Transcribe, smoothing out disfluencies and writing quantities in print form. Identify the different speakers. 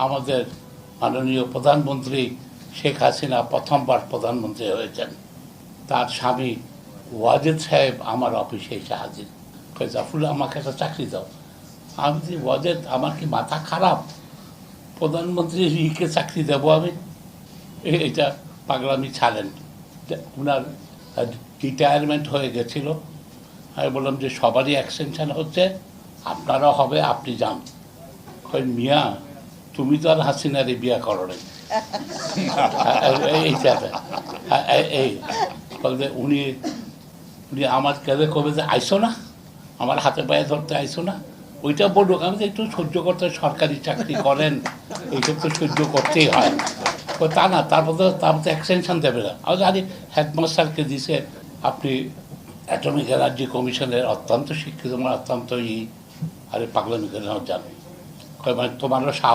Speaker 1: আমাদের মাননীয় প্রধানমন্ত্রী শেখ হাসিনা প্রথমবার প্রধানমন্ত্রী হয়েছেন, তার স্বামী ওয়াজেদ সাহেব আমার অফিসে এসে হাজির। জাফরুল্লাহ, আমাকে একটা চাকরি দাও। আমি বলি, ওয়াজেদ, আমার কি মাথা খারাপ? প্রধানমন্ত্রীকে চাকরি দেবো আমি? এটা পাগলামি ছাড়েন। ওনার রিটায়ারমেন্ট হয়ে গেছিল। আমি বললাম যে সবারই এক্সটেনশন হচ্ছে, আপনারও হবে, আপনি যান। মিয়া, তুমি তো আর হাসিনারে বিয়া করো নাই। এই বলতে উনি আমার কাছে কবে যে আইসো না, আমার হাতে পায়ে ধরতে আইসো না, ওইটা বলুক। আমি তো একটু সহ্য করতে, সরকারি চাকরি করেন, এইসব তো সহ্য করতেই হয়। তা না, তারপর তো এক্সটেনশন দেবে না। আমি জানি হেডমাস্টারকে দিছে, আপনি অ্যাটমিক এনার্জি কমিশনের অত্যন্ত শিক্ষিত, অত্যন্ত আরে পাগলামি করে জানো, তোমারও সাহস